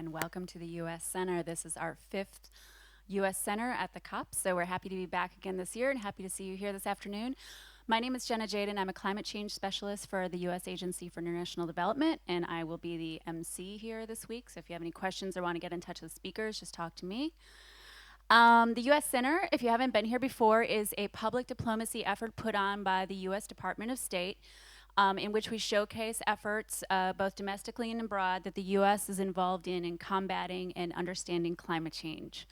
and welcome to the U.S. Center. This is our 5th U.S. Center at the COP, so we're happy to be back again this year and happy to see you here this afternoon. My name is Jenna Jade, and I'm a climate change specialist for the U.S. Agency for International Development, and I will be the MC here this week, so if you have any questions or want to get in touch with speakers, just talk to me. The U.S. Center, if you haven't been here before, is a public diplomacy effort put on by the U.S. Department of State, in which we showcase efforts both domestically and abroad that the U.S. is involved in combating and understanding climate change.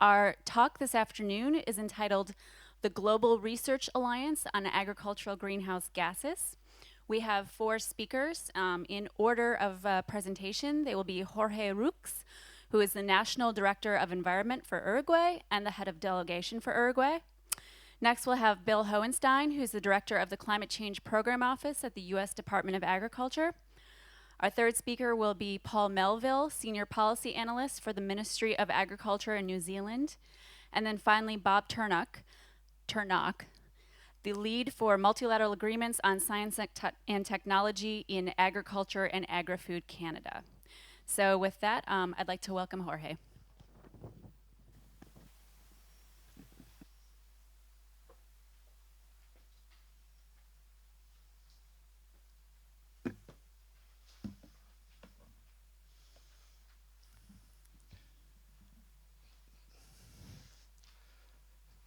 Our talk this afternoon is entitled The Global Research Alliance on Agricultural Greenhouse Gases. We have 4 speakers in order of presentation. They will be Jorge Rux, who is the National Director of Environment for Uruguay and the head of delegation for Uruguay. Next, we'll have Bill Hohenstein, who's the Director of the Climate Change Program Office at the U.S. Department of Agriculture. Our third speaker will be Paul Melville, Senior Policy Analyst for the Ministry of Agriculture in New Zealand. And then finally, Bob Turnock, the lead for multilateral agreements on science and technology in agriculture and agri-food Canada. So with that, I'd like to welcome Jorge.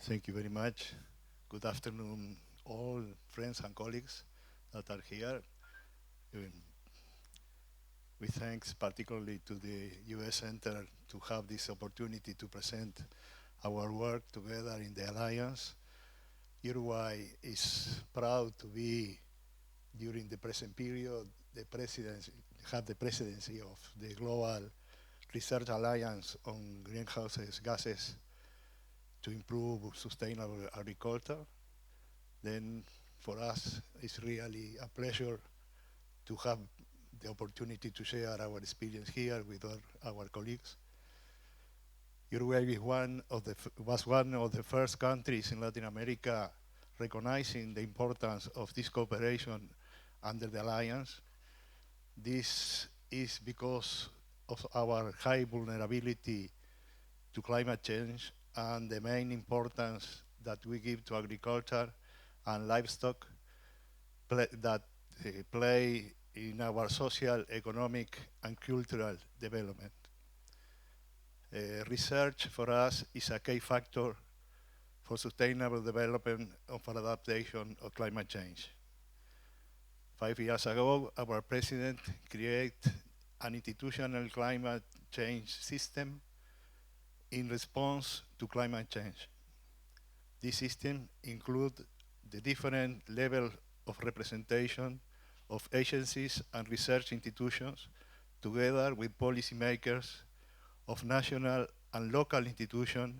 Thank you very much. Good afternoon, all friends and colleagues that are here. We thanks particularly to the U.S. Center to have this opportunity to present our work together in the Alliance. Uruguay is proud to be, during the present period, the presidency of the Global Research Alliance on Greenhouse Gases to improve sustainable agriculture. Then for us, it's really a pleasure to have the opportunity to share our experience here with our colleagues. Uruguay was one of the first countries in Latin America recognizing the importance of this cooperation under the Alliance. This is because of our high vulnerability to climate change and the main importance that we give to agriculture and livestock that play in our social, economic, and cultural development. Research for us is a key factor for sustainable development of adaptation of climate change. 5 years ago, our president created an institutional climate change system in response to climate change. This system includes the different level of representation of agencies and research institutions together with policymakers of national and local institutions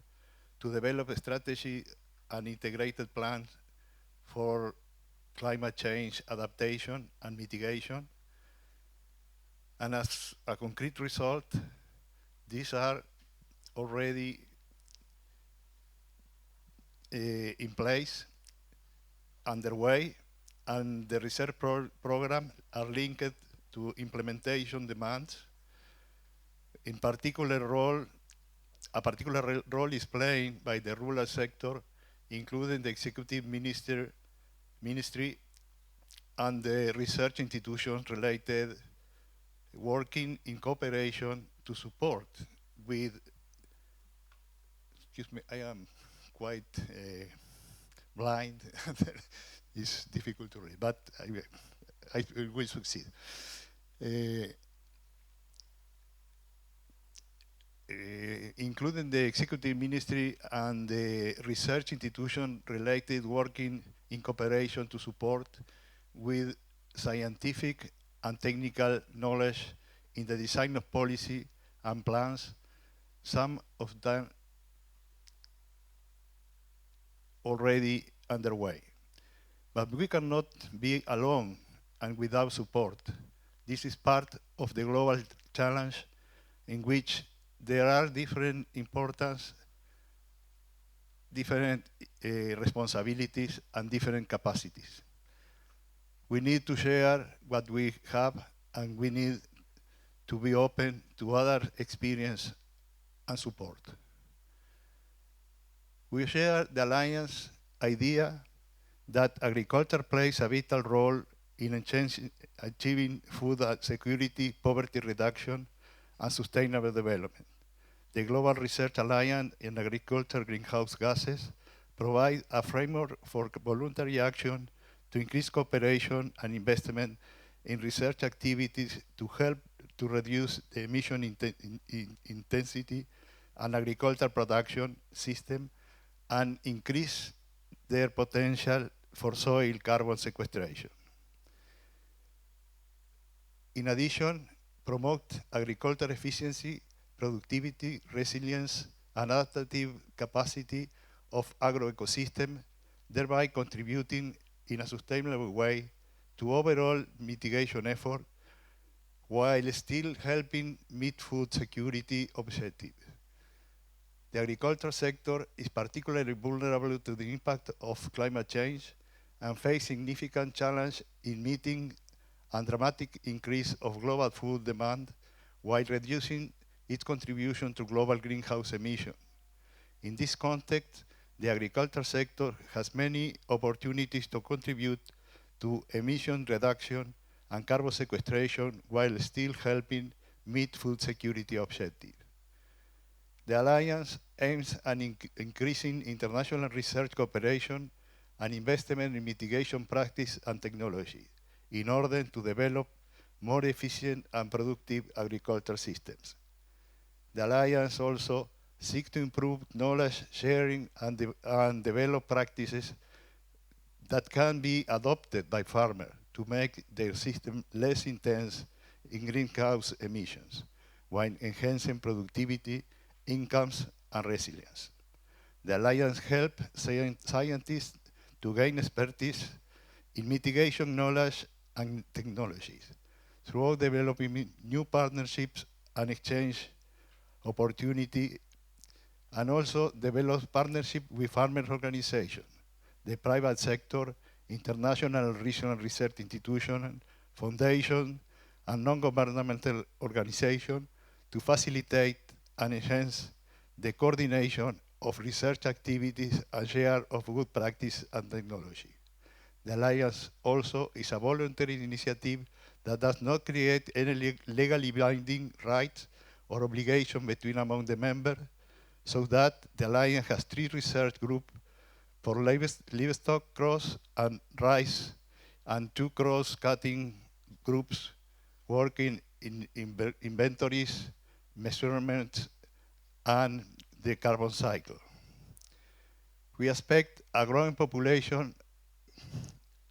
to develop a strategy and integrated plans for climate change adaptation and mitigation. And as a concrete result, these are already in place, underway, and the research program are linked to implementation demands. In particular a particular role is played by the rural sector, including the executive ministry and the research institutions related, working in cooperation to support with, excuse me, I am quite blind. It's difficult to read, but I will succeed. Including the executive ministry and the research institution related, working in cooperation to support with scientific and technical knowledge in the design of policy and plans, some of them already underway. But we cannot be alone and without support. This is part of the global challenge in which there are different importance, different responsibilities, and different capacities. We need to share what we have, and we need to be open to other experience and support. We share the Alliance idea that agriculture plays a vital role in achieving food security, poverty reduction, and sustainable development. The Global Research Alliance in Agriculture Greenhouse Gases provides a framework for voluntary action to increase cooperation and investment in research activities to help to reduce the emission intensity and agricultural production system and increase their potential for soil carbon sequestration. In addition, promote agricultural efficiency, productivity, resilience, and adaptive capacity of agroecosystem, thereby contributing in a sustainable way to overall mitigation effort while still helping meet food security objectives. The agriculture sector is particularly vulnerable to the impact of climate change and face significant challenge in meeting a dramatic increase of global food demand while reducing its contribution to global greenhouse emissions. In this context, the agriculture sector has many opportunities to contribute to emission reduction and carbon sequestration while still helping meet food security objectives. The Alliance aims at increasing international research cooperation and investment in mitigation practice and technology in order to develop more efficient and productive agricultural systems. The Alliance also seeks to improve knowledge sharing and develop practices that can be adopted by farmers to make their system less intense in greenhouse emissions, while enhancing productivity, incomes, and resilience. The Alliance helps scientists to gain expertise in mitigation knowledge and technologies through developing new partnerships and exchange opportunity, and also develop partnership with farmers organizations, the private sector, international and regional research institutions, foundations, and non-governmental organizations to facilitate and enhance the coordination of research activities and share of good practice and technology. The Alliance also is a voluntary initiative that does not create any legally binding rights or obligation between among the members, so that the Alliance has 3 research groups for livestock cross and rice, and 2 cross-cutting groups working in inventories, measurements, and the carbon cycle. We expect a growing population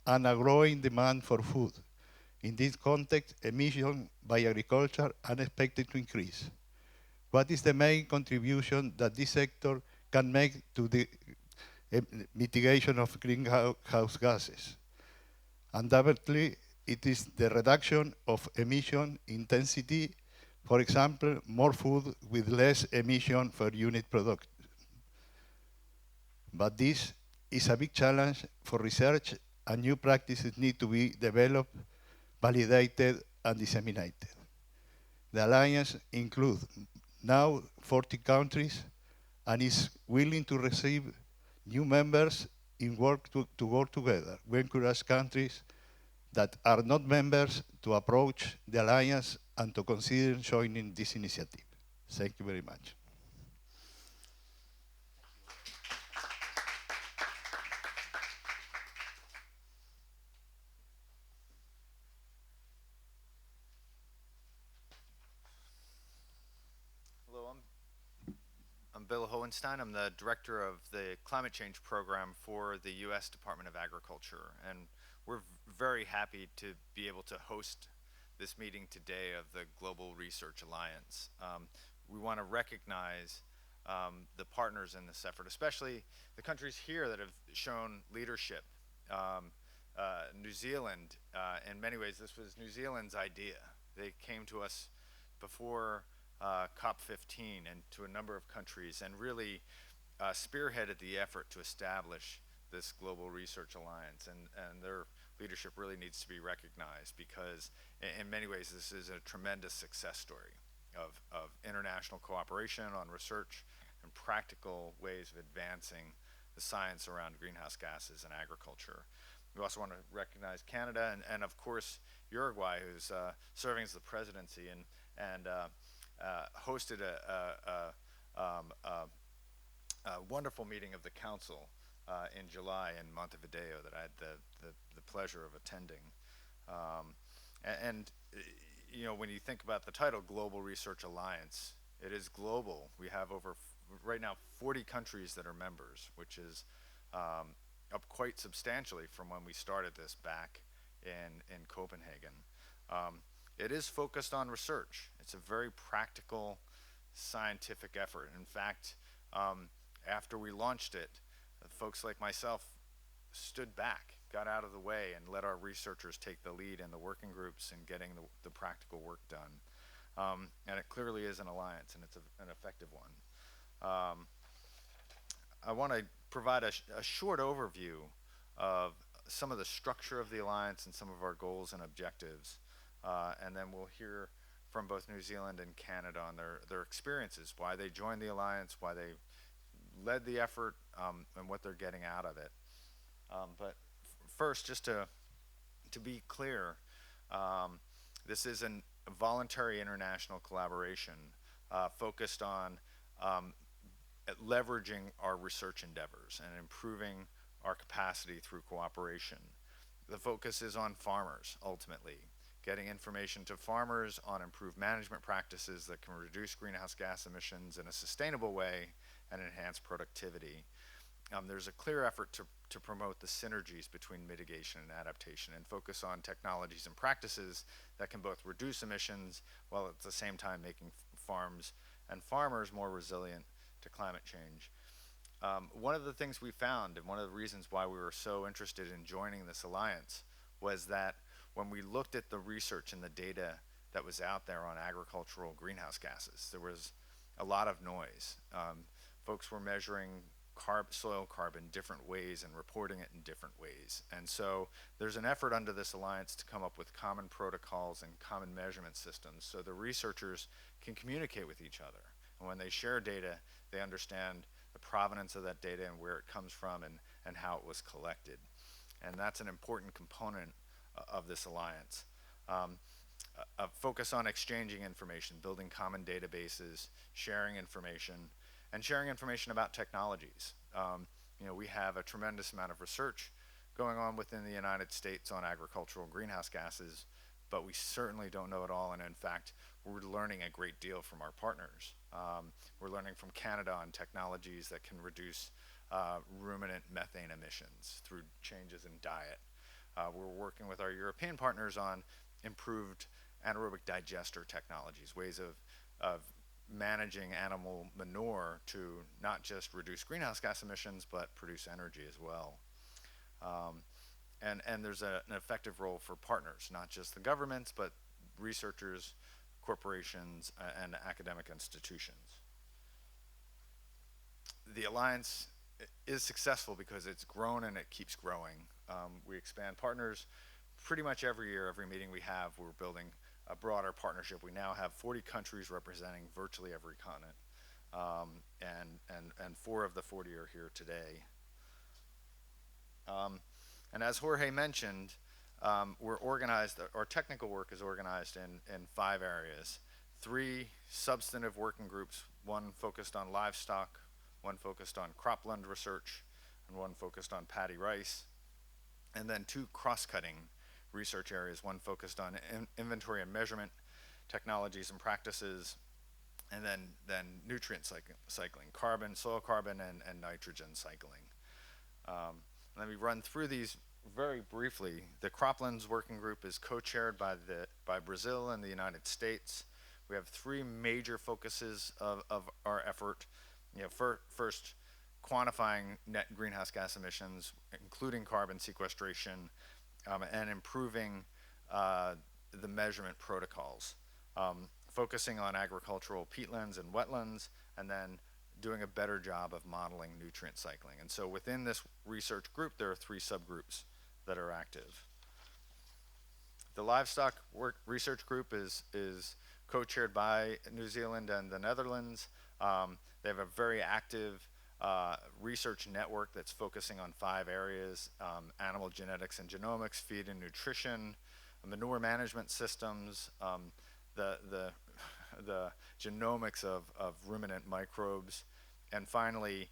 and a growing demand for food. In this context, emissions by agriculture are expected to increase. What is the main contribution that this sector can make to the mitigation of greenhouse gases? Undoubtedly, it is the reduction of emission intensity, for example, more food with less emission per unit product. But this is a big challenge for research, and new practices need to be developed, validated, and disseminated. The Alliance includes now 40 countries and is willing to receive new members in work to work together. We encourage countries that are not members to approach the Alliance and to consider joining this initiative. Thank you very much. Hello, I'm Bill Hohenstein. I'm the director of the climate change program for the U.S. Department of Agriculture, and we're very happy to be able to host this meeting today of the Global Research Alliance. We want to recognize the partners in this effort, especially the countries here that have shown leadership. New Zealand, in many ways, this was New Zealand's idea. They came to us before COP-19 and to a number of countries and really spearheaded the effort to establish this Global Research Alliance. And they're leadership really needs to be recognized, because in many ways this is a tremendous success story of international cooperation on research and practical ways of advancing the science around greenhouse gases and agriculture. We also want to recognize Canada and of course Uruguay, who's serving as the presidency and hosted a wonderful meeting of the council in July in Montevideo that I had the pleasure of attending. And you know, when you think about the title, Global Research Alliance, it is global. We have right now 40 countries that are members, which is up quite substantially from when we started this back in Copenhagen. It is focused on research. It's a very practical scientific effort. In fact, after we launched it, folks like myself stood back, got out of the way, and let our researchers take the lead in the working groups and getting the practical work done. And it clearly is an alliance, and it's an effective one. I want to provide a short overview of some of the structure of the alliance and some of our goals and objectives. And then we'll hear from both New Zealand and Canada on their experiences, why they joined the alliance, why they led the effort, and what they're getting out of it. But first, just to be clear, this is a voluntary international collaboration focused on at leveraging our research endeavors and improving our capacity through cooperation. The focus is on farmers, ultimately, getting information to farmers on improved management practices that can reduce greenhouse gas emissions in a sustainable way and enhance productivity. There's a clear effort to promote the synergies between mitigation and adaptation and focus on technologies and practices that can both reduce emissions while at the same time making farms and farmers more resilient to climate change. One of the things we found, and one of the reasons why we were so interested in joining this alliance, was that when we looked at the research and the data that was out there on agricultural greenhouse gases, there was a lot of noise. Folks were measuring soil carbon different ways and reporting it in different ways. And so there's an effort under this alliance to come up with common protocols and common measurement systems so the researchers can communicate with each other. And when they share data, they understand the provenance of that data and where it comes from and how it was collected. And that's an important component of this alliance. A focus on exchanging information, building common databases, sharing information, and sharing information about technologies. You know, we have a tremendous amount of research going on within the United States on agricultural greenhouse gases, but we certainly don't know it all, and in fact, we're learning a great deal from our partners. We're learning from Canada on technologies that can reduce ruminant methane emissions through changes in diet. We're working with our European partners on improved anaerobic digester technologies, ways of managing animal manure to not just reduce greenhouse gas emissions, but produce energy as well. And there's an effective role for partners, not just the governments, but researchers, corporations, and academic institutions. The alliance is successful because it's grown and it keeps growing. We expand partners pretty much every year. Every meeting we have, we're building a broader partnership. We now have 40 countries representing virtually every continent, and 4 of the 40 are here today. And as Jorge mentioned, we're organized, our technical work is organized in 5 areas. 3 substantive working groups, 1 focused on livestock, 1 focused on cropland research, and 1 focused on paddy rice, and then 2 cross-cutting research areas, 1 focused on inventory and measurement technologies and practices, and then nutrient cycling, carbon, soil carbon, and nitrogen cycling. Let me run through these very briefly. The croplands working group is co-chaired by Brazil and the United States. We have 3 major focuses of our effort. You know, first, quantifying net greenhouse gas emissions, including carbon sequestration, and improving the measurement protocols, focusing on agricultural peatlands and wetlands, and then doing a better job of modeling nutrient cycling. And so within this research group, there are 3 subgroups that are active. The livestock research group is co-chaired by New Zealand and the Netherlands. They have a very active research network that's focusing on 5 areas: animal genetics and genomics, feed and nutrition, manure management systems, the the genomics of ruminant microbes, and finally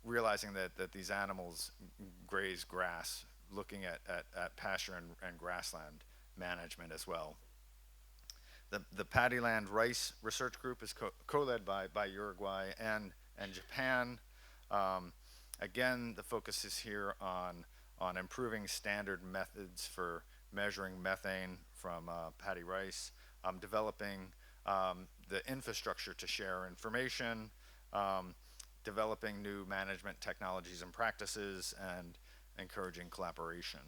realizing that these animals graze grass, looking at pasture and grassland management as well. The Paddyland Rice Research Group is co-led by Uruguay and Japan. Again, the focus is here on improving standard methods for measuring methane from paddy rice, developing the infrastructure to share information, developing new management technologies and practices, and encouraging collaboration.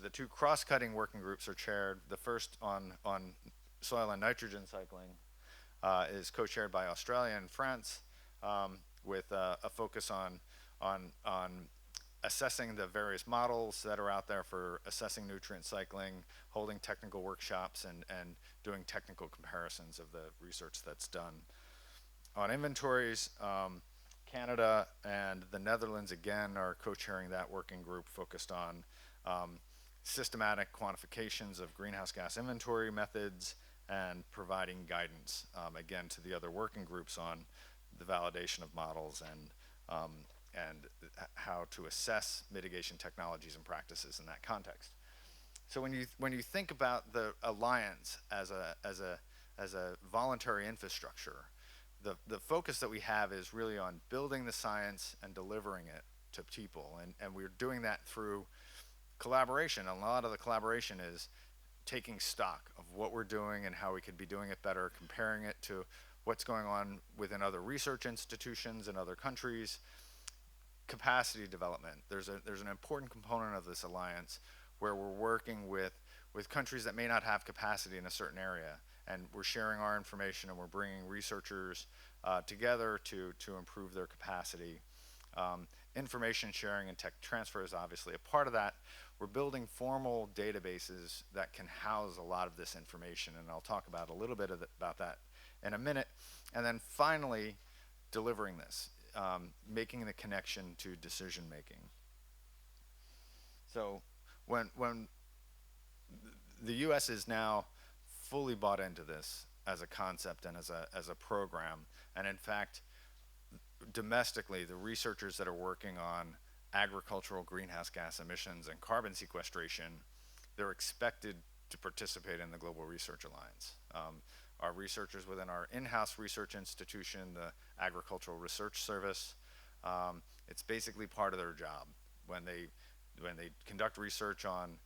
The 2 cross-cutting working groups are chaired. The first on soil and nitrogen cycling is co-chaired by Australia and France, with a focus on assessing the various models that are out there for assessing nutrient cycling, holding technical workshops, and doing technical comparisons of the research that's done. On inventories, Canada and the Netherlands again are co-chairing that working group focused on systematic quantifications of greenhouse gas inventory methods and providing guidance again to the other working groups on the validation of models and how to assess mitigation technologies and practices in that context. So when you think about the alliance as a voluntary infrastructure, the focus that we have is really on building the science and delivering it to people, and we're doing that through collaboration. A lot of the collaboration is taking stock of what we're doing and how we could be doing it better, comparing it to what's going on within other research institutions in other countries. Capacity development. There's an important component of this alliance where we're working with countries that may not have capacity in a certain area, and we're sharing our information and we're bringing researchers together to improve their capacity. Information sharing and tech transfer is obviously a part of that. We're building formal databases that can house a lot of this information, and I'll talk about a little bit about that in a minute. And then finally, delivering this, making the connection to decision making. So when the U.S. is now fully bought into this as a concept and as a program, and in fact, domestically, the researchers that are working on agricultural greenhouse gas emissions and carbon sequestration, they're expected to participate in the Global Research Alliance. Our researchers within our in-house research institution, the Agricultural Research Service, it's basically part of their job. When they conduct research on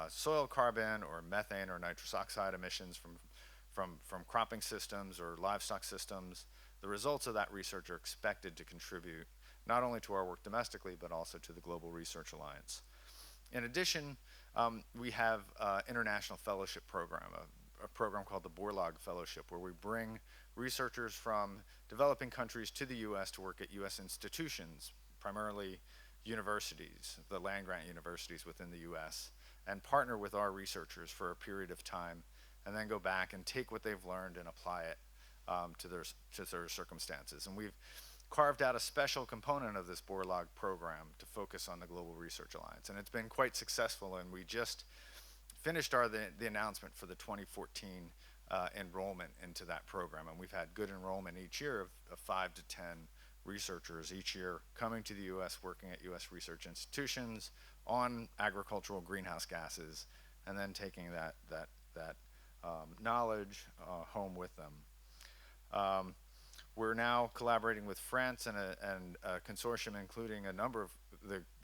soil carbon or methane or nitrous oxide emissions from cropping systems or livestock systems, the results of that research are expected to contribute not only to our work domestically, but also to the Global Research Alliance. In addition, we have an international fellowship program, a program called the Borlaug Fellowship, where we bring researchers from developing countries to the U.S. to work at U.S. institutions, primarily universities, the land-grant universities within the U.S., and partner with our researchers for a period of time, and then go back and take what they've learned and apply it to their circumstances. And we've carved out a special component of this Borlaug program to focus on the Global Research Alliance, and it's been quite successful, and we just finished the announcement for the 2014 enrollment into that program, and we've had good enrollment each year of 5 to 10 researchers each year coming to the U.S., working at U.S. research institutions on agricultural greenhouse gases, and then taking that knowledge home with them. We're now collaborating with France and a consortium including a number of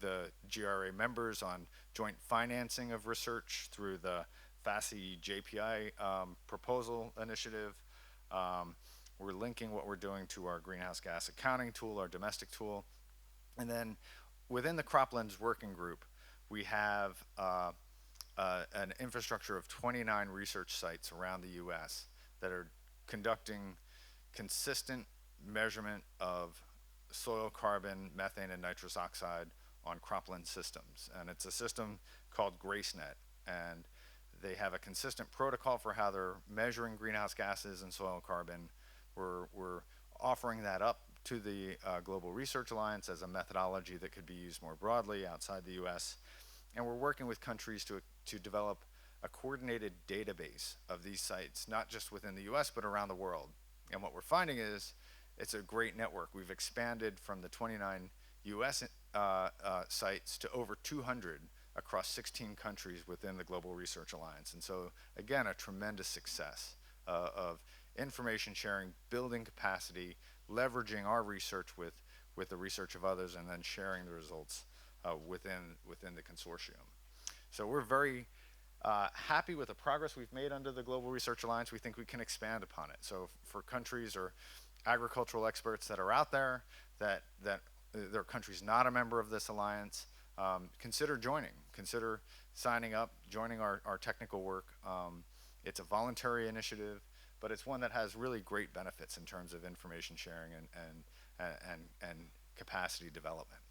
the GRA members on joint financing of research through the FASI JPI proposal initiative. We're linking what we're doing to our greenhouse gas accounting tool, our domestic tool. And then within the croplands working group, we have an infrastructure of 29 research sites around the US that are conducting consistent measurement of soil carbon, methane, and nitrous oxide on cropland systems. And it's a system called GraceNet, and they have a consistent protocol for how they're measuring greenhouse gases and soil carbon. We're offering that up to the Global Research Alliance as a methodology that could be used more broadly outside the US. And we're working with countries to develop a coordinated database of these sites, not just within the US, but around the world. And what we're finding is it's a great network. We've expanded from the 29 US sites to over 200 across 16 countries within the Global Research Alliance. And so, again, a tremendous success of information sharing, building capacity, leveraging our research with the research of others, and then sharing the results within the consortium. So we're very happy with the progress we've made under the Global Research Alliance. We think we can expand upon it. So for countries or agricultural experts that are out there, that there are countries not a member of this alliance, consider joining, consider signing up, joining our technical work. It's a voluntary initiative, but it's one that has really great benefits in terms of information sharing and capacity development.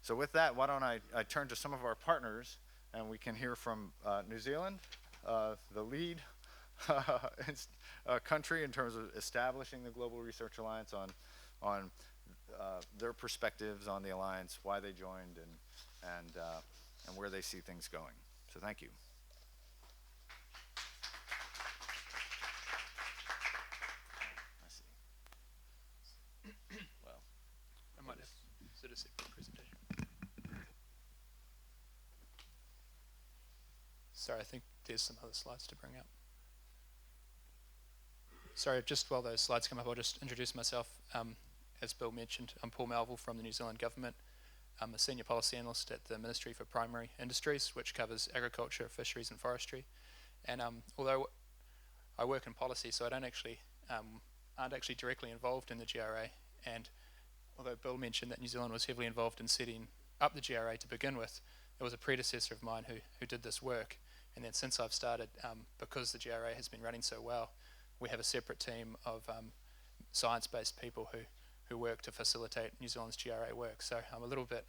So with that, why don't I turn to some of our partners, and we can hear from New Zealand, the lead country in terms of establishing the Global Research Alliance, on their perspectives on the alliance, why they joined, and where they see things going. So thank you. I see. Well, I might have sort of separate presentation. Sorry, I think there's some other slides to bring up. Sorry, just while those slides come up, I'll just introduce myself. As Bill mentioned, I'm Paul Melville from the New Zealand Government. I'm a Senior Policy Analyst at the Ministry for Primary Industries, which covers agriculture, fisheries and forestry. And although I work in policy, so I don't actually, aren't actually directly involved in the GRA, and although Bill mentioned that New Zealand was heavily involved in setting up the GRA to begin with, there was a predecessor of mine who did this work. And then since I've started, because the GRA has been running so well, we have a separate team of science-based people who work to facilitate New Zealand's GRA work. So I'm a little bit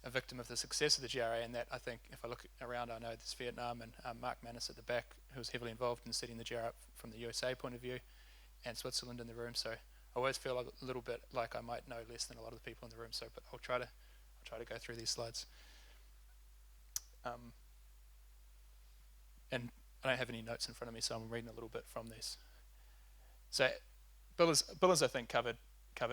a victim of the success of the GRA, and that I think if I look around, I know there's Vietnam and Mark Manus at the back, who's heavily involved in setting the GRA up from the USA point of view, and Switzerland in the room. So I always feel a little bit like I might know less than a lot of the people in the room. So, but I'll try to go through these slides. And I don't have any notes in front of me, so I'm reading a little bit from these. So Bill has I think covered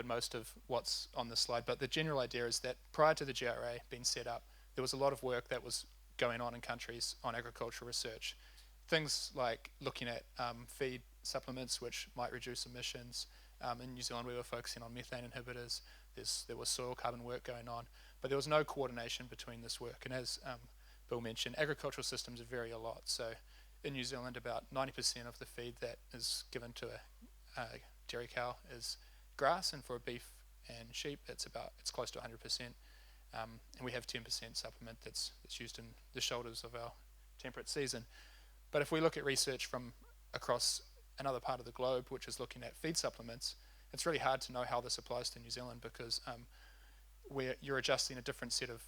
most of what's on this slide, but the general idea is that prior to the GRA being set up, there was a lot of work that was going on in countries on agricultural research. Things like looking at feed supplements which might reduce emissions. In New Zealand we were focusing on methane inhibitors. There was soil carbon work going on, but there was no coordination between this work. And as Bill mentioned, agricultural systems vary a lot. So in New Zealand, about 90% of the feed that is given to a dairy cow is grass, and for a beef and sheep, it's close to 100%. And we have 10% supplement that's used in the shoulders of our temperate season. But if we look at research from across another part of the globe, which is looking at feed supplements, it's really hard to know how this applies to New Zealand, because you're adjusting a different set of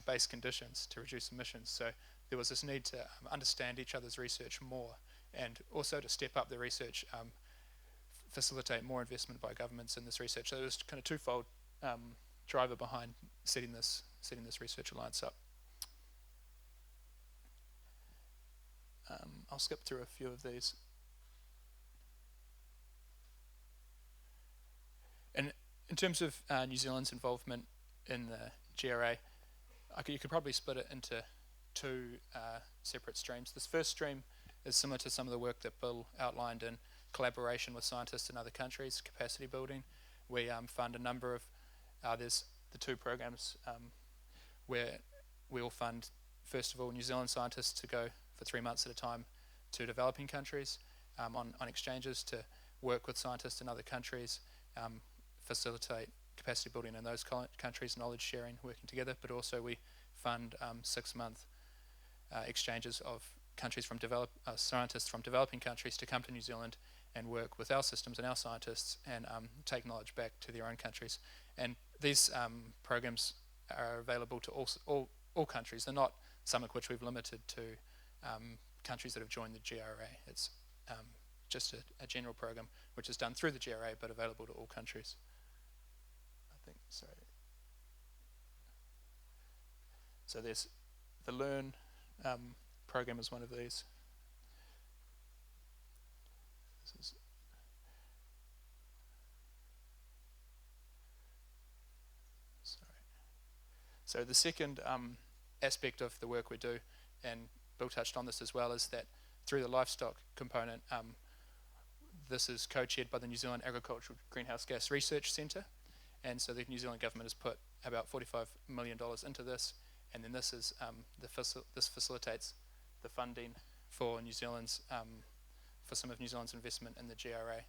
base conditions to reduce emissions. So there was this need to understand each other's research more, and also to step up the research, facilitate more investment by governments in this research. So there was kind of twofold driver behind setting this research alliance up. I'll skip through a few of these. And in terms of New Zealand's involvement in the GRA, you could probably split it into two separate streams. This first stream is similar to some of the work that Bill outlined in collaboration with scientists in other countries, capacity building. We fund a number of, there's the two programs where we'll fund, first of all, New Zealand scientists to go for 3 months at a time to developing countries on exchanges to work with scientists in other countries, facilitate capacity building in those countries, knowledge sharing, working together, but also we fund 6-month exchanges of countries from scientists from developing countries to come to New Zealand and work with our systems and our scientists and take knowledge back to their own countries. And these programs are available to all countries. They're not some of which we've limited to countries that have joined the GRA. It's just a general program which is done through the GRA but available to all countries. I think, sorry. So there's the Learn program is one of these. This is So the second aspect of the work we do, and Bill touched on this as well, is that through the livestock component, this is co-chaired by the New Zealand Agricultural Greenhouse Gas Research Centre, and so the New Zealand government has put about $45 million into this, and then this is this facilitates the funding for New Zealand's for some of New Zealand's investment in the GRA.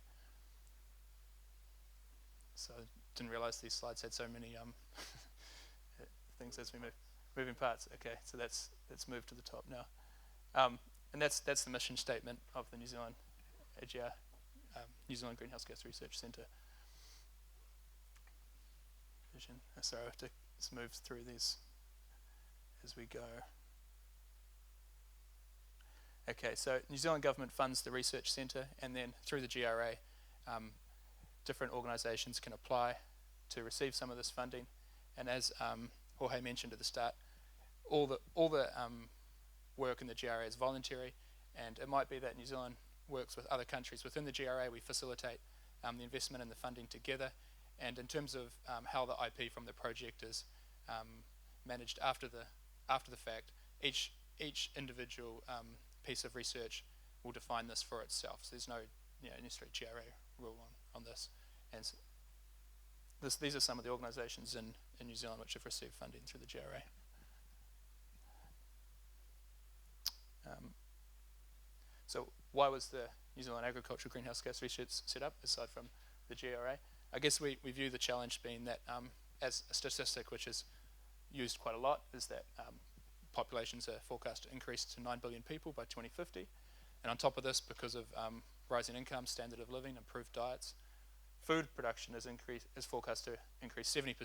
So I didn't realise these slides had so many things as we move, moving parts. Okay, so let's move to the top now, and that's the mission statement of the New Zealand AGR, New Zealand Greenhouse Gas Research Centre. Vision. Sorry, I have to just move through these as we go. Okay, so New Zealand government funds the research centre, and then through the GRA, different organisations can apply to receive some of this funding. And as Jorge mentioned at the start, all the work in the GRA is voluntary, and it might be that New Zealand works with other countries within the GRA. We facilitate the investment and the funding together, and in terms of how the IP from the project is managed after the fact, each individual piece of research will define this for itself. So there's no necessarily GRA rule on this, and so these are some of the organisations in New Zealand which have received funding through the GRA. So why was the New Zealand Agricultural Greenhouse Gas Research set up, aside from the GRA? I guess we view the challenge being that, as a statistic which is used quite a lot, is that populations are forecast to increase to 9 billion people by 2050. And on top of this, because of rising income, standard of living, improved diets, food production is forecast to increase 70%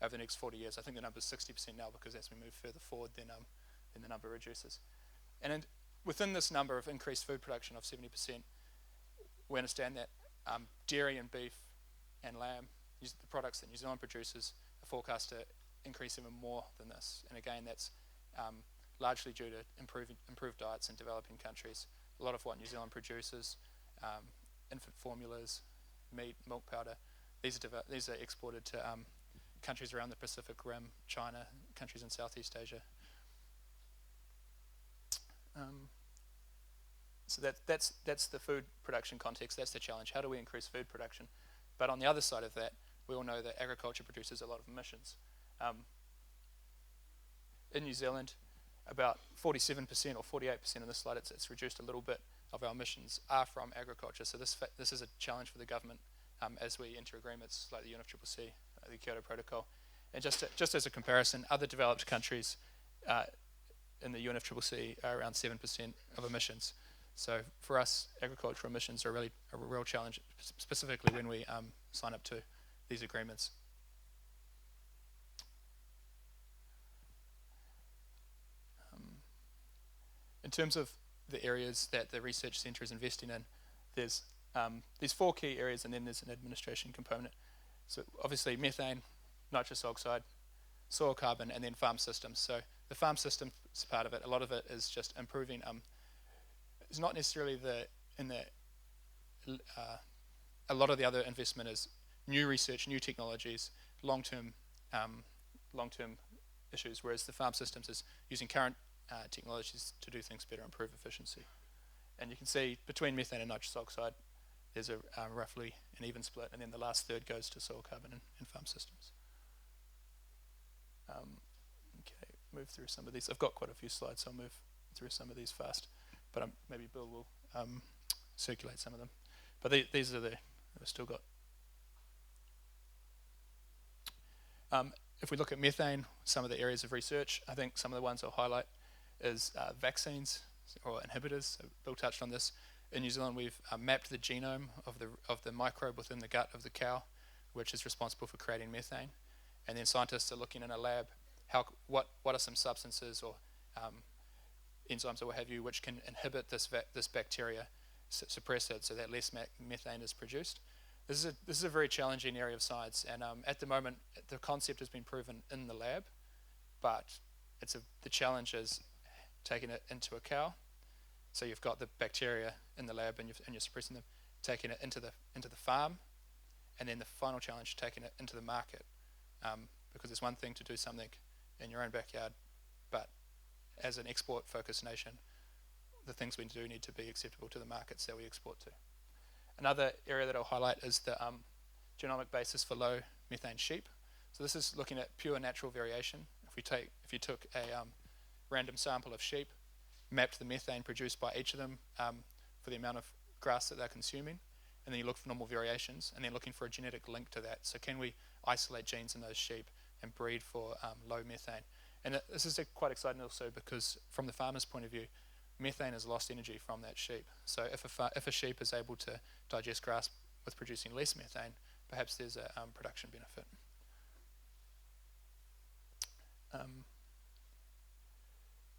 over the next 40 years. I think the number is 60% now, because as we move further forward, then the number reduces. And within this number of increased food production of 70%, we understand that dairy and beef and lamb, the products that New Zealand produces, are forecast to increase even more than this. And again, that's largely due to improved diets in developing countries. A lot of what New Zealand produces, infant formulas, meat, milk powder, these are exported to countries around the Pacific Rim, China, countries in Southeast Asia. So that's the food production context. That's the challenge. How do we increase food production? But on the other side of that, we all know that agriculture produces a lot of emissions. In New Zealand, about 47% or 48% in this slide, it's reduced a little bit, of our emissions are from agriculture. So this is a challenge for the government as we enter agreements like the UNFCCC, the Kyoto Protocol. And just as a comparison, other developed countries in the UNFCCC are around 7% of emissions. So for us, agricultural emissions are really a real challenge, specifically when we sign up to these agreements. In terms of the areas that the research centre is investing in, there's these 4 key areas, and then there's an administration component. So obviously methane, nitrous oxide, soil carbon, and then farm systems. So the farm systems part of it, a lot of it is just improving. It's not necessarily a lot of the other investment is new research, new technologies, long-term issues, whereas the farm systems is using current technologies to do things better, improve efficiency. And you can see between methane and nitrous oxide, there's a roughly an even split, and then the last third goes to soil carbon and farm systems. Okay, move through some of these. I've got quite a few slides, so I'll move through some of these fast, but maybe Bill will circulate some of them. But these are I've still got. If we look at methane, some of the areas of research, I think some of the ones I'll highlight is vaccines or inhibitors. So Bill touched on this. In New Zealand, we've mapped the genome of the microbe within the gut of the cow, which is responsible for creating methane. And then scientists are looking in a lab, what are some substances or enzymes or what have you, which can inhibit this bacteria, suppress it, so that less methane is produced. This is a very challenging area of science, and at the moment the concept has been proven in the lab, but the challenge is taking it into a cow. So you've got the bacteria in the lab and you're suppressing them, taking it into the farm, and then the final challenge, taking it into the market, because it's one thing to do something in your own backyard, but as an export-focused nation, the things we do need to be acceptable to the markets that we export to. Another area that I'll highlight is the genomic basis for low methane sheep. So this is looking at pure natural variation. If you took a random sample of sheep, mapped the methane produced by each of them for the amount of grass that they're consuming, and then you look for normal variations, and then looking for a genetic link to that. So can we isolate genes in those sheep and breed for low methane? And this is quite exciting also because from the farmer's point of view, methane is lost energy from that sheep. So if a sheep is able to digest grass with producing less methane, perhaps there's a production benefit.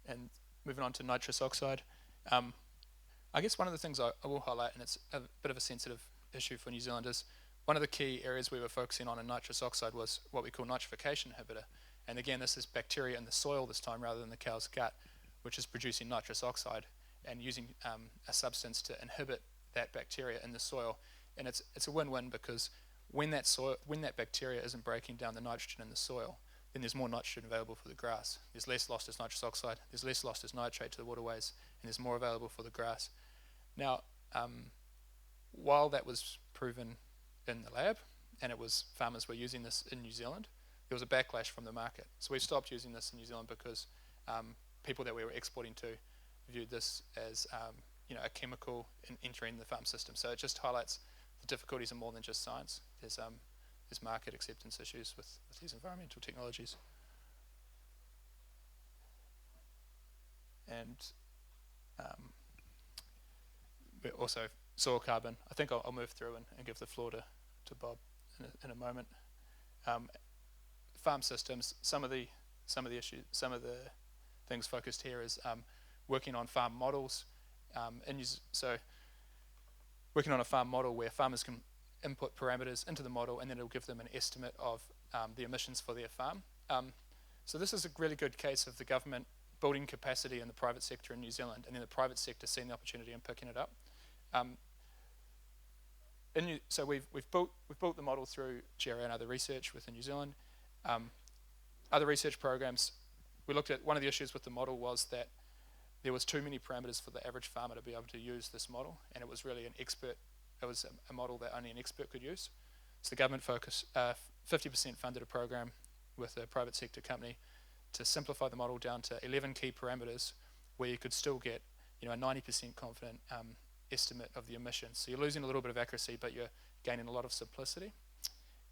And moving on to nitrous oxide, I guess one of the things I will highlight, and it's a bit of a sensitive issue for New Zealand, is one of the key areas we were focusing on in nitrous oxide was what we call nitrification inhibitor. And again, this is bacteria in the soil this time rather than the cow's gut, which is producing nitrous oxide and using a substance to inhibit that bacteria in the soil. And it's a win-win, because when that bacteria isn't breaking down the nitrogen in the soil, then there's more nitrogen available for the grass. There's less lost as nitrous oxide, there's less lost as nitrate to the waterways, and there's more available for the grass. Now, while that was proven in the lab, and farmers were using this in New Zealand, there was a backlash from the market. So we stopped using this in New Zealand because people that we were exporting to viewed this as a chemical entering the farm system. So it just highlights the difficulties are more than just science. There's market acceptance issues with these environmental technologies. And also soil carbon. I think I'll move through and give the floor to Bob in a moment. Farm systems. Some of the things focused here is working on farm models. So working on a farm model where farmers can input parameters into the model, and then it'll give them an estimate of the emissions for their farm. So this is a really good case of the government building capacity in the private sector in New Zealand, and then the private sector seeing the opportunity and picking it up. So we've built the model through GRA and other research within New Zealand. Other research programs, we looked at one of the issues with the model was that there was too many parameters for the average farmer to be able to use this model, and it was really a model that only an expert could use. So the government 50% funded a program with a private sector company to simplify the model down to 11 key parameters where you could still get a 90% confident estimate of the emissions. So you're losing a little bit of accuracy, but you're gaining a lot of simplicity.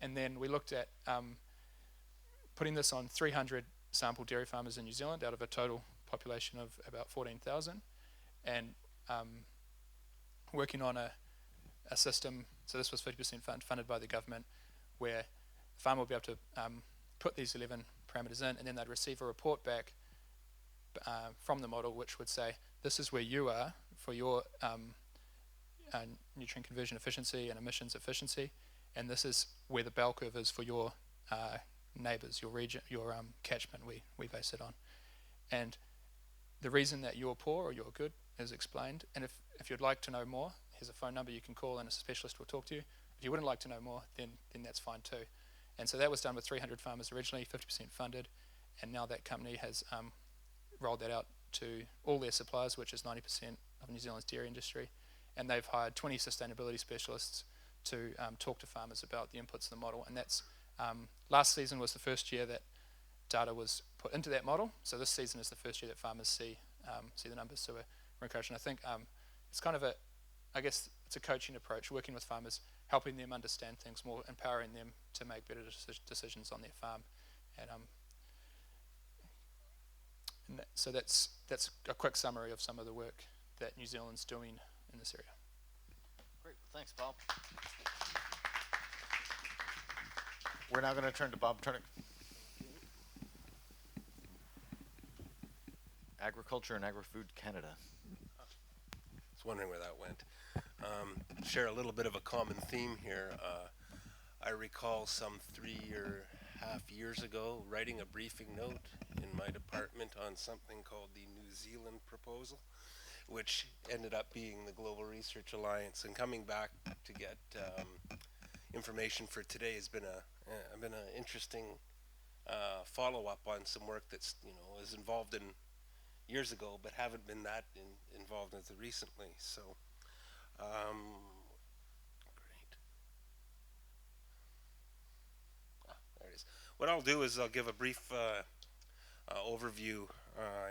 And then we looked at putting this on 300 sample dairy farmers in New Zealand out of a total population of about 14,000, and working on a system. So this was 50% funded by the government, where the farmer will be able to put these 11 parameters in, and then they'd receive a report back from the model which would say, this is where you are for your nutrient conversion efficiency and emissions efficiency, and this is where the bell curve is for your neighbours, your region, your catchment we base it on. And the reason that you're poor or you're good is explained, and if you'd like to know more, here's a phone number you can call and a specialist will talk to you. If you wouldn't like to know more, then that's fine too. And so that was done with 300 farmers originally, 50% funded, and now that company has rolled that out to all their suppliers, which is 90% of New Zealand's dairy industry, and they've hired 20 sustainability specialists to talk to farmers about the inputs of the model. And that's last season was the first year that data was put into that model, so this season is the first year that farmers see the numbers. So we're encouraged, and I think it's kind of it's a coaching approach, working with farmers, helping them understand things more, empowering them to make better decisions on their farm. And so that's a quick summary of some of the work that New Zealand's doing in this area. Great, thanks, Bob. We're now going to turn to Bob Turnick. Agriculture and Agri-Food Canada. I was wondering where that went. Share a little bit of a common theme here. I recall some 3.5 years ago writing a briefing note in my department on something called the New Zealand proposal, which ended up being the Global Research Alliance. And coming back to get information for today has been an interesting follow-up on some work that's was involved in years ago, but haven't been that involved as recently. So, great. There it is. What I'll do is I'll give a brief overview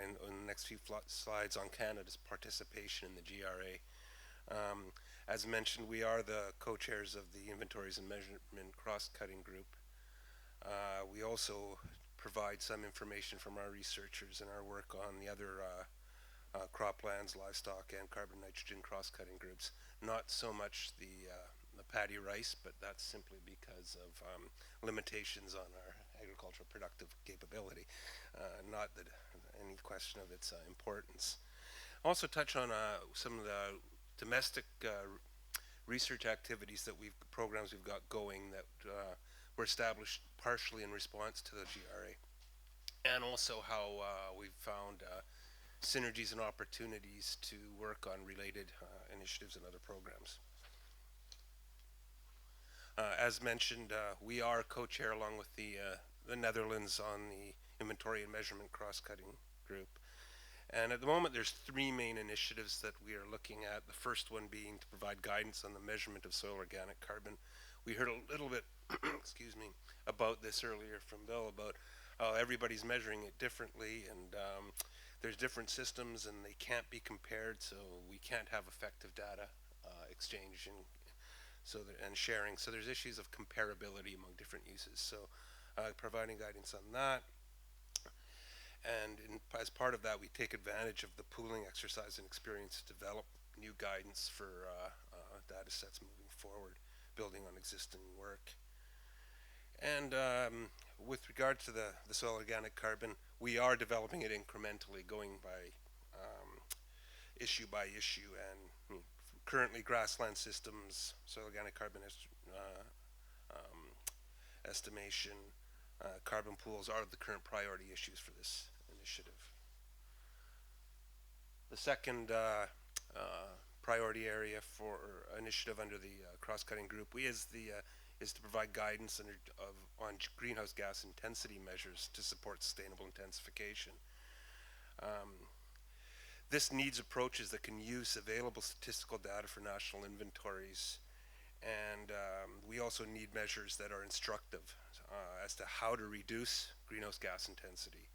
in the next few slides on Canada's participation in the GRA. As mentioned, we are the co-chairs of the Inventories and Measurement Cross-Cutting Group. We also provide some information from our researchers and our work on the other croplands, livestock, and carbon nitrogen cross-cutting groups. Not so much the paddy rice, but that's simply because of limitations on our agricultural productive capability, not that any question of its importance. Also touch on some of the domestic research activities programs we've got going that were established partially in response to the GRA, and also how we've found synergies and opportunities to work on related initiatives and other programs. As mentioned, we are co-chair along with the Netherlands on the Inventory and Measurement Cross-Cutting Group. And at the moment, there's 3 main initiatives that we are looking at. The first one being to provide guidance on the measurement of soil organic carbon. We heard a little bit, excuse me, about this earlier from Bill, about how everybody's measuring it differently, and there's different systems and they can't be compared, so we can't have effective data exchange and sharing. So there's issues of comparability among different uses. So providing guidance on that. And as part of that, we take advantage of the pooling exercise and experience to develop new guidance for data sets moving forward, building on existing work. And with regard to the soil organic carbon, we are developing it incrementally, going by issue, and currently grassland systems, soil organic carbon estimation, carbon pools are the current priority issues for this initiative. The second priority area for initiative under the cross-cutting group is to provide guidance on greenhouse gas intensity measures to support sustainable intensification. This needs approaches that can use available statistical data for national inventories, and we also need measures that are instructive as to how to reduce greenhouse gas intensity,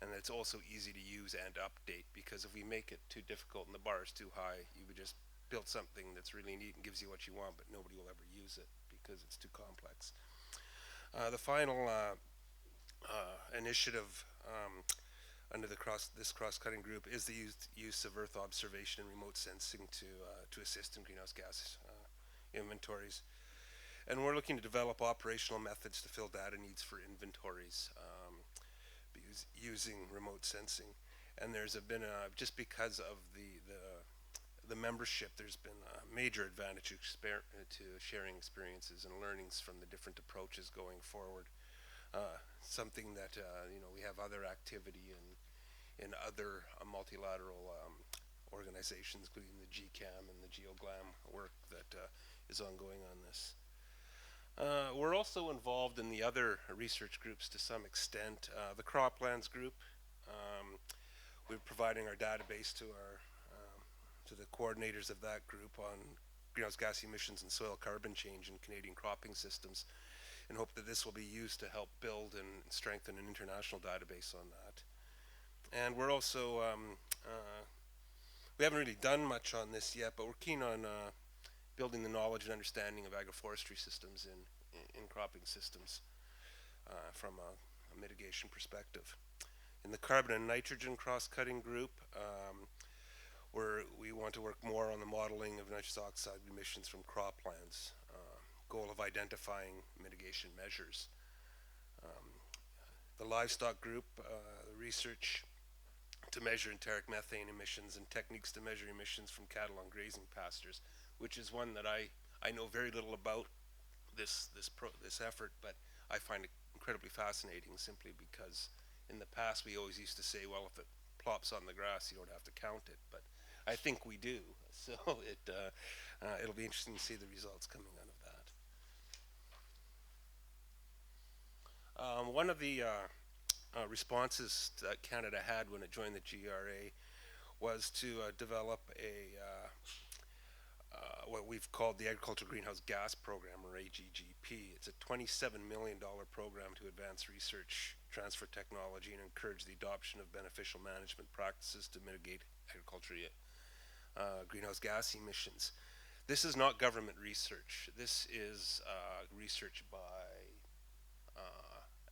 and it's also easy to use and update, because if we make it too difficult and the bar is too high, you would just build something that's really neat and gives you what you want, but nobody will ever use it because it's too complex. The final initiative under this cross-cutting group is the use of Earth observation and remote sensing to assist in greenhouse gas inventories. And we're looking to develop operational methods to fill data needs for inventories using remote sensing. And there's been just because of the membership, there's been a major advantage to sharing experiences and learnings from the different approaches going forward. Something that we have other activity in other multilateral organizations, including the GCAM and the GeoGlam work that is ongoing on this. We're also involved in the other research groups to some extent. The croplands group, we're providing our database to the coordinators of that group on greenhouse gas emissions and soil carbon change in Canadian cropping systems, and hope that this will be used to help build and strengthen an international database on that. And we're also, we haven't really done much on this yet, but we're keen on building the knowledge and understanding of agroforestry systems in cropping systems from a mitigation perspective. In the carbon and nitrogen cross-cutting group, we want to work more on the modeling of nitrous oxide emissions from croplands, goal of identifying mitigation measures. The livestock group, the research to measure enteric methane emissions and techniques to measure emissions from cattle on grazing pastures, which is one that I know very little about this effort, but I find it incredibly fascinating simply because in the past we always used to say, well, if it plops on the grass, you don't have to count it, but I think we do. So it'll be interesting to see the results coming out of that. One of the responses that Canada had when it joined the GRA was to develop what we've called the Agricultural Greenhouse Gas Program, or AGGP. It's a $27 million program to advance research, transfer technology, and encourage the adoption of beneficial management practices to mitigate agricultural greenhouse gas emissions. This is not government research. This is research by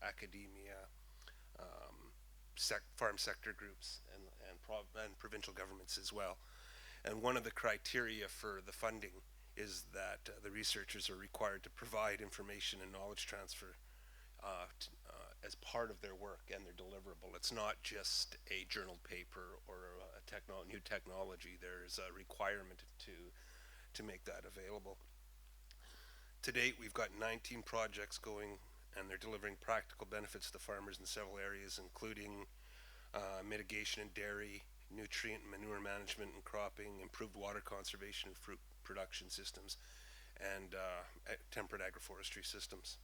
academia, farm sector groups, and provincial governments as well. And one of the criteria for the funding is that the researchers are required to provide information and knowledge transfer as part of their work and their deliverable. It's not just a journal paper or a new technology. There's a requirement to make that available. To date, we've got 19 projects going, and they're delivering practical benefits to farmers in several areas, including mitigation in dairy, nutrient and manure management and cropping, improved water conservation and fruit production systems, and temperate agroforestry systems.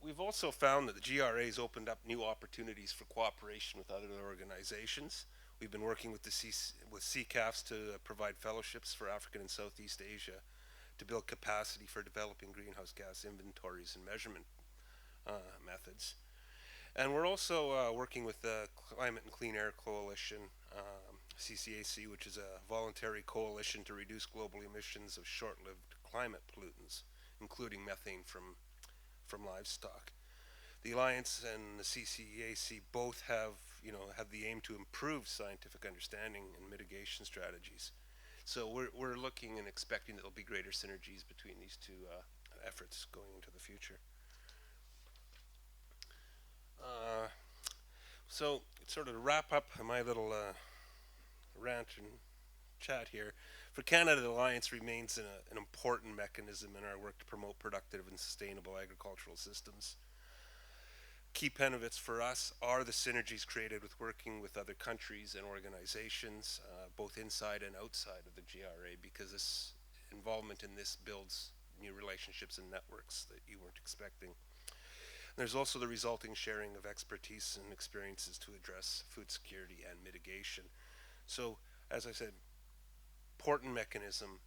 We've also found that the GRA has opened up new opportunities for cooperation with other organizations. We've been working with with CCAFs to provide fellowships for African and Southeast Asia to build capacity for developing greenhouse gas inventories and measurement methods. And we're also working with the Climate and Clean Air Coalition, CCAC, which is a voluntary coalition to reduce global emissions of short-lived climate pollutants, including methane from livestock. The Alliance and the CCAC both have the aim to improve scientific understanding and mitigation strategies. So we're looking and expecting that there'll be greater synergies between these two efforts going into the future. So sort of to wrap up my little rant and chat here, for Canada, the Alliance remains an important mechanism in our work to promote productive and sustainable agricultural systems. Key benefits for us are the synergies created with working with other countries and organizations, both inside and outside of the GRA, because this involvement in this builds new relationships and networks that you weren't expecting. There's also the resulting sharing of expertise and experiences to address food security and mitigation. So, as I said, important mechanism,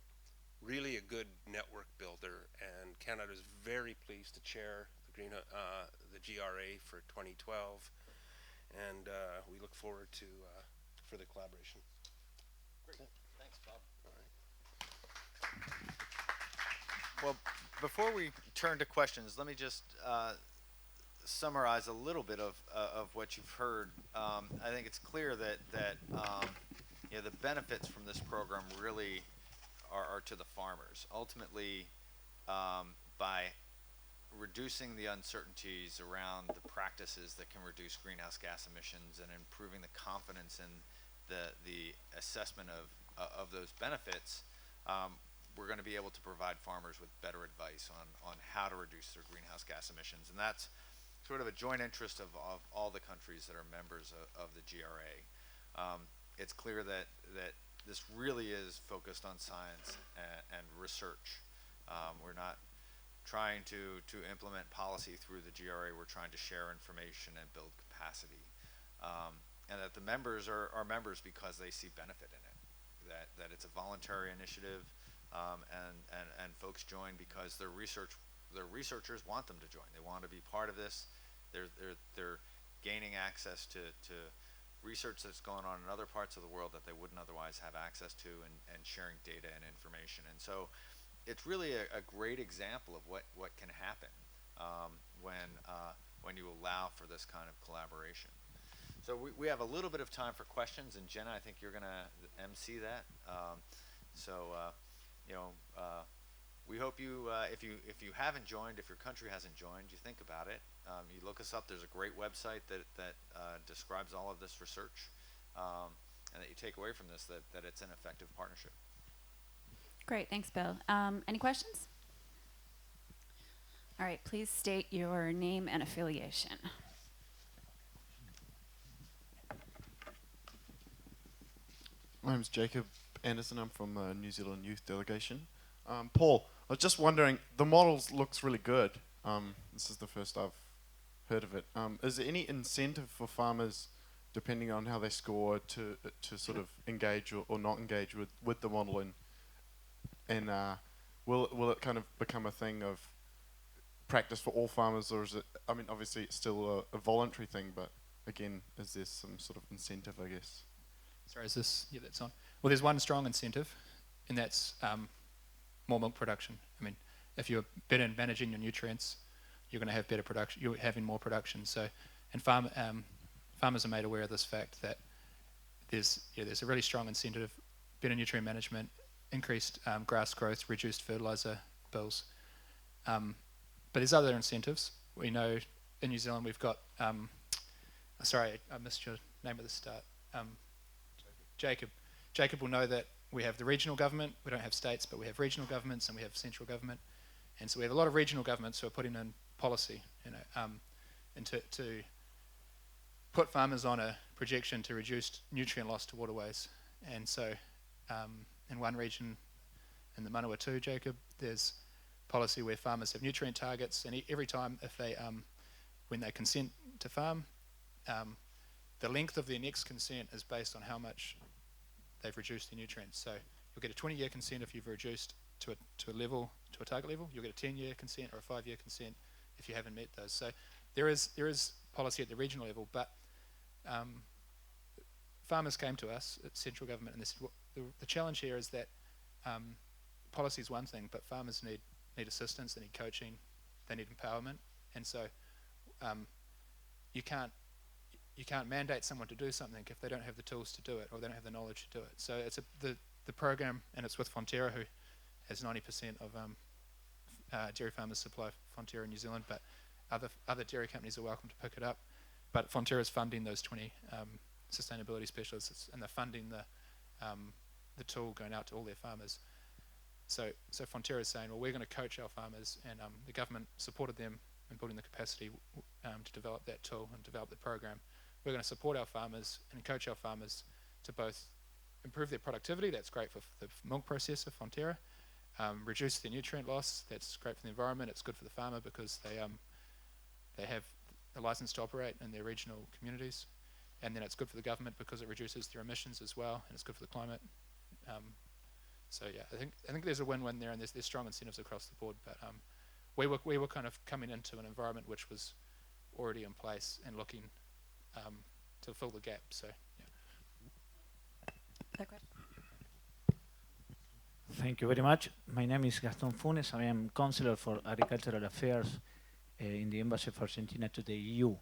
really a good network builder, and Canada is very pleased to chair the GRA for 2012, and we look forward to further collaboration. Great. Thanks, Bob. All right. Well, before we turn to questions, let me just summarize a little bit of what you've heard. I think it's clear that the benefits from this program really are to the farmers. Ultimately, by reducing the uncertainties around the practices that can reduce greenhouse gas emissions and improving the confidence in the assessment of those benefits, we're going to be able to provide farmers with better advice on how to reduce their greenhouse gas emissions. And that's sort of a joint interest of all the countries that are members of the GRA. It's clear that this really is focused on science and research. We're not trying to implement policy through the GRA. We're trying to share information and build capacity. And that the members are members because they see benefit in it. That it's a voluntary initiative, and folks join because their researchers want them to join. They want to be part of this. They're gaining access to research that's going on in other parts of the world that they wouldn't otherwise have access to, and sharing data and information. And so it's really a great example of what can happen when you allow for this kind of collaboration. So we have a little bit of time for questions, and Jenna, I think you're going to MC that. we hope you, if you haven't joined, if your country hasn't joined, you think about it. You look us up. There's a great website that describes all of this research, and that you take away from this that it's an effective partnership. Great, thanks, Bill. Any questions? All right, please state your name and affiliation. My name's Jacob Anderson. I'm from the New Zealand Youth Delegation. Paul, I was just wondering, the models looks really good. This is the first I've heard of it. Is there any incentive for farmers, depending on how they score, to sort of engage or not engage with the model, and will it kind of become a thing of practice for all farmers, or is it? I mean, obviously it's still a voluntary thing, but again, is there some sort of incentive, I guess? Sorry, is this, yeah, that's on. Well, there's one strong incentive, and that's more milk production. I mean, if you're better in managing your nutrients, you're going to have better production, you're having more production. So, and farmers are made aware of this fact that there's a really strong incentive, better nutrient management, increased grass growth, reduced fertilizer bills. But there's other incentives. We know in New Zealand we've got, sorry, I missed your name at the start. Jacob. Jacob will know that we have the regional government. We don't have states, but we have regional governments and we have central government. And so we have a lot of regional governments who are putting in policy, and to put farmers on a projection to reduce nutrient loss to waterways. And so in one region, in the Manawatu, Jacob, there's policy where farmers have nutrient targets, and every time if they, when they consent to farm, the length of their next consent is based on how much they've reduced their nutrients. So you'll get a 20-year consent if you've reduced to a target level. You'll get a 10-year consent or a 5-year consent if you haven't met those. So there is policy at the regional level, but farmers came to us at central government and they said, well, the challenge here is that policy is one thing, but farmers need assistance, they need coaching, they need empowerment, and so you can't mandate someone to do something if they don't have the tools to do it or they don't have the knowledge to do it. So it's the program, and it's with Fonterra, who has 90% of dairy farmers supply Fonterra in New Zealand, but other dairy companies are welcome to pick it up. But Fonterra is funding those 20 sustainability specialists, and they're funding the tool going out to all their farmers. So Fonterra is saying, well, we're going to coach our farmers, and the government supported them in building the capacity to develop that tool and develop the program. We're going to support our farmers and coach our farmers to both improve their productivity, that's great for the milk processor, Fonterra, reduce their nutrient loss, that's great for the environment, it's good for the farmer because they have a license to operate in their regional communities, and then it's good for the government because it reduces their emissions as well, and it's good for the climate. So yeah, I think there's a win-win there, and there's strong incentives across the board, but we were kind of coming into an environment which was already in place and looking to fill the gap. So yeah. Other question? Thank you very much. My name is Gaston Funes. I am Counselor for Agricultural Affairs in the Embassy of Argentina to the EU.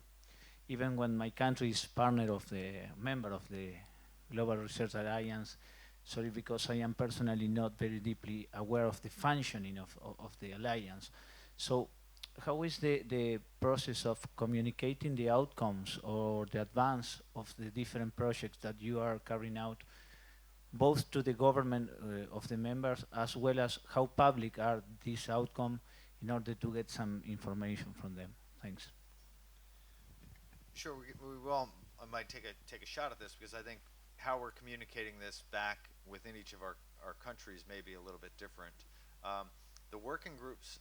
Even when my country is member of the Global Research Alliance, sorry, because I am personally not very deeply aware of the functioning of the alliance. So how is the process of communicating the outcomes or the advance of the different projects that you are carrying out, both to the government of the members, as well as how public are these outcomes in order to get some information from them? Thanks. Sure, we will. I might take a shot at this because I think how we're communicating this back within each of our countries may be a little bit different. The working groups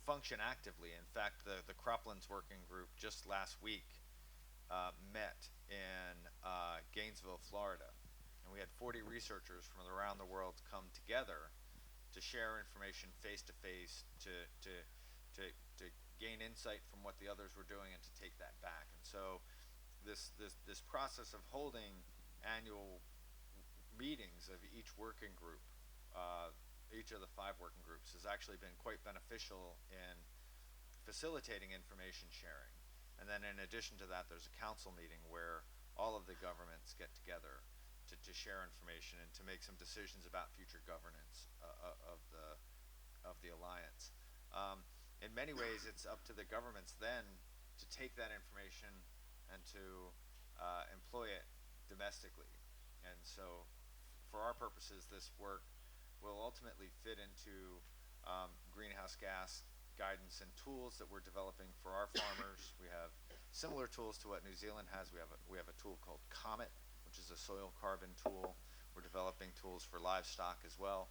function actively. In fact, the croplands working group just last week met in Gainesville, Florida, and we had 40 researchers from around the world come together to share information face to face, to gain insight from what the others were doing and to take that back. And so this process of holding annual meetings of each working group, each of the 5 working groups, has actually been quite beneficial in facilitating information sharing. And then in addition to that, there's a council meeting where all of the governments get together to share information and to make some decisions about future governance of the alliance. In many ways, it's up to the governments then to take that information and to employ it domestically. And so, for our purposes, this work will ultimately fit into greenhouse gas guidance and tools that we're developing for our farmers. We have similar tools to what New Zealand has. We have a tool called COMET, which is a soil carbon tool. We're developing tools for livestock as well,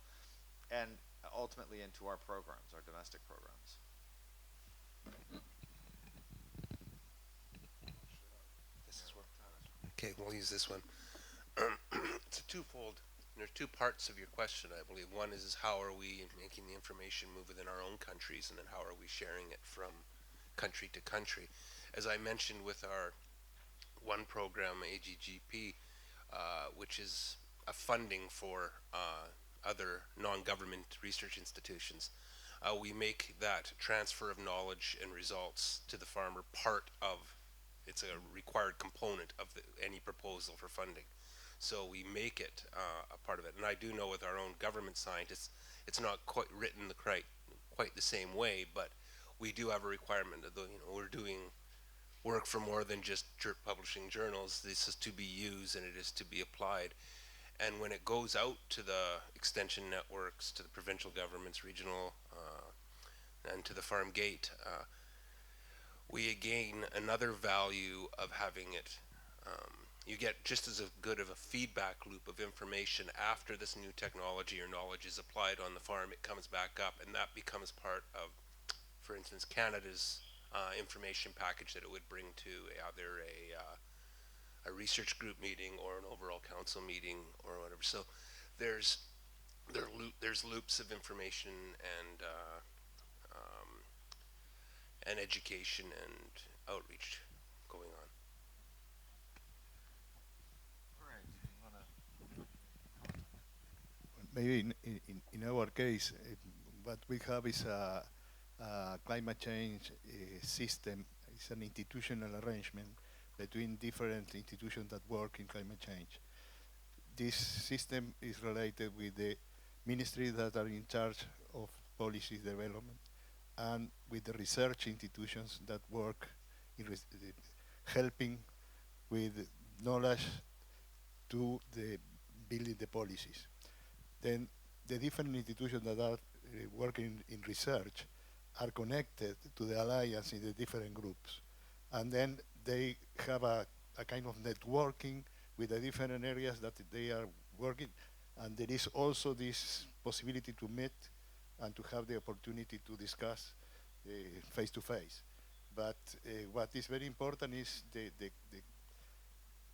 and ultimately into our programs, our domestic programs. This is where. Okay, we'll use this one. It's a twofold. There's two parts of your question, I believe. One is how are we making the information move within our own countries, and then how are we sharing it from country to country. As I mentioned with our one program, AGGP, which is a funding for other non-government research institutions, we make that transfer of knowledge and results to the farmer part of, it's a required component of any proposal for funding. So we make it a part of it. And I do know with our own government scientists, it's not quite written quite the same way, but we do have a requirement of we're doing work for more than just publishing journals. This is to be used and it is to be applied. And when it goes out to the extension networks, to the provincial governments, regional, and to the farm gate, we gain another value of having it. You get just as good of a feedback loop of information after this new technology or knowledge is applied on the farm. It comes back up, and that becomes part of, for instance, Canada's information package that it would bring to either a research group meeting or an overall council meeting or whatever. So there's loops of information and education and outreach going on. Maybe in our case, what we have is a climate change system. It's an institutional arrangement between different institutions that work in climate change. This system is related with the ministries that are in charge of policy development and with the research institutions that work in helping with knowledge to the building the policies. Then the different institutions that are working in research are connected to the alliance in the different groups. And then they have a kind of networking with the different areas that they are working. And there is also this possibility to meet and to have the opportunity to discuss face to face. But what is very important is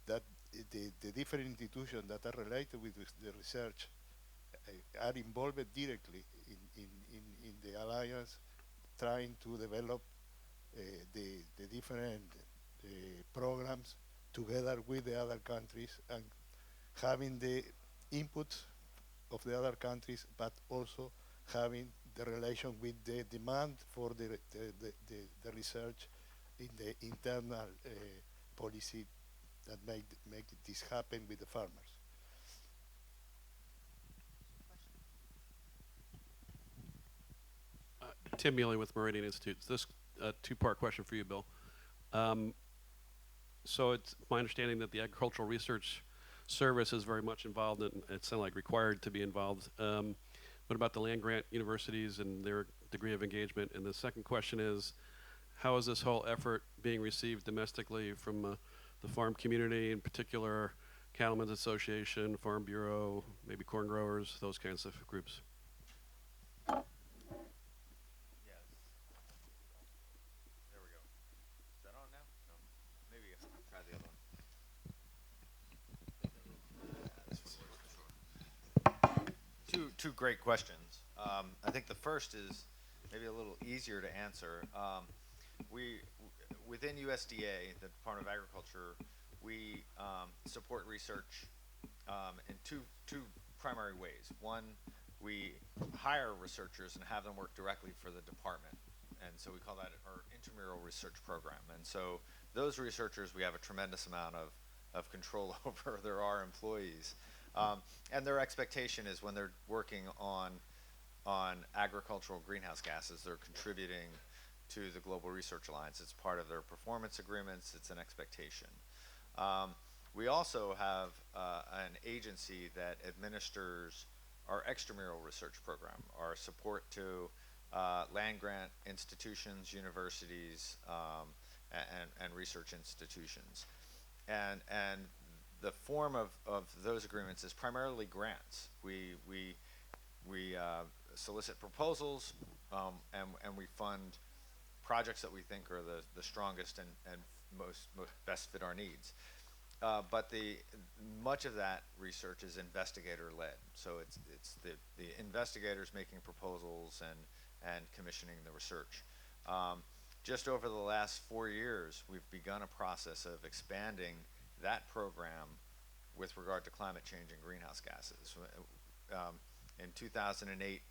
that the different institutions that are related with the research are involved directly in the alliance, trying to develop the different programs together with the other countries and having the inputs of the other countries, but also having the relation with the demand for the research in the internal policy that make this happen with the farmers. Tim Mealy with Meridian Institute. This two-part question for you, Bill. So it's my understanding that the Agricultural Research Service is very much involved, and it sounds like required to be involved. What about the land-grant universities and their degree of engagement? And the second question is, how is this whole effort being received domestically from the farm community, in particular Cattlemen's Association, Farm Bureau, maybe corn growers, those kinds of groups? Two great questions. I think the first is maybe a little easier to answer. Within USDA, the Department of Agriculture, we support research in two primary ways. One, we hire researchers and have them work directly for the department, and so we call that our intramural research program. And so those researchers, we have a tremendous amount of of control over. There are employees. And their expectation is when they're working on agricultural greenhouse gases, they're contributing to the Global Research Alliance. It's part of their performance agreements. It's an expectation. We also have an agency that administers our extramural research program, our support to land grant institutions, universities, and research institutions. And the form of those agreements is primarily grants. We solicit proposals, and we fund projects that we think are the strongest and most best fit our needs. But much of that research is investigator-led. So it's the investigators making proposals and commissioning the research. Just over the last 4 years, we've begun a process of expanding that program with regard to climate change and greenhouse gases. In 2008,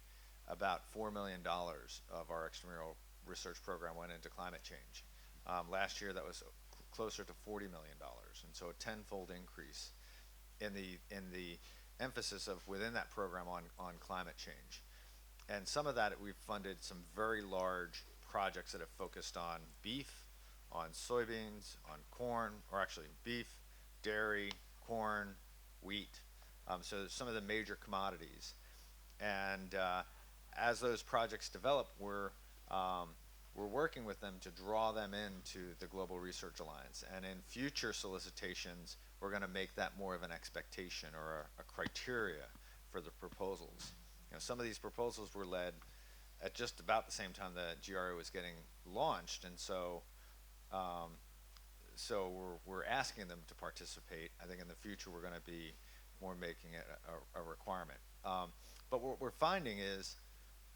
about $4 million of our extramural research program went into climate change. Last year, that was closer to $40 million, and so a tenfold increase in the emphasis of within that program on climate change. And some of that we've funded some very large projects that have focused on beef, on soybeans, on corn, or actually beef, dairy, corn, wheat. So some of the major commodities. And as those projects develop, we're working with them to draw them into the Global Research Alliance. And in future solicitations, we're going to make that more of an expectation or a criteria for the proposals. You know, some of these proposals were led at just about the same time the GRA was getting launched, and so we're asking them to participate. I think in the future we're going to be more making it a requirement. But what we're finding is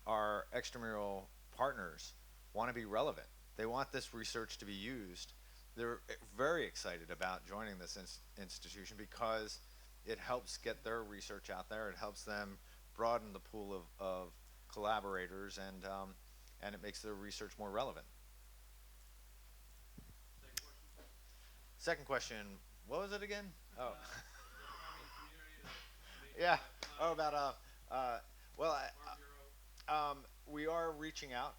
our extramural partners want to be relevant. They want this research to be used. They're very excited about joining this institution because it helps get their research out there. It helps them broaden the pool of collaborators, and it makes their research more relevant. Second question, what was it again? Oh. Yeah. Oh, about we are reaching out.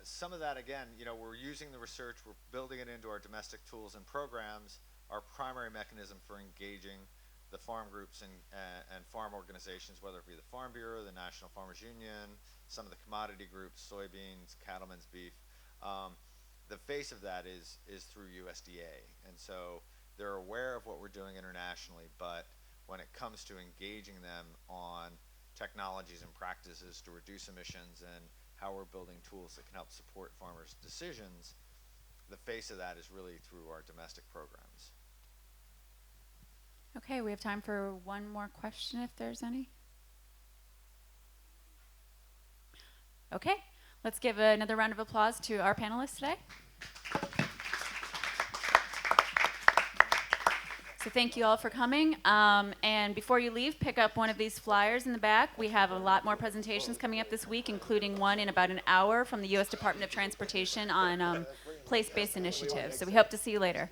Some of that, again, you know, we're using the research, we're building it into our domestic tools and programs. Our primary mechanism for engaging the farm groups and farm organizations, whether it be the Farm Bureau, the National Farmers Union, some of the commodity groups, soybeans, cattlemen's beef. The face of that is through USDA, and so they're aware of what we're doing internationally, but when it comes to engaging them on technologies and practices to reduce emissions and how we're building tools that can help support farmers' decisions, the face of that is really through our domestic programs. Okay, we have time for one more question if there's any. Okay, let's give another round of applause to our panelists today. So thank you all for coming. And before you leave, pick up one of these flyers in the back. We have a lot more presentations coming up this week, including one in about an hour from the U.S. Department of Transportation on place-based initiatives. So we hope to see you later.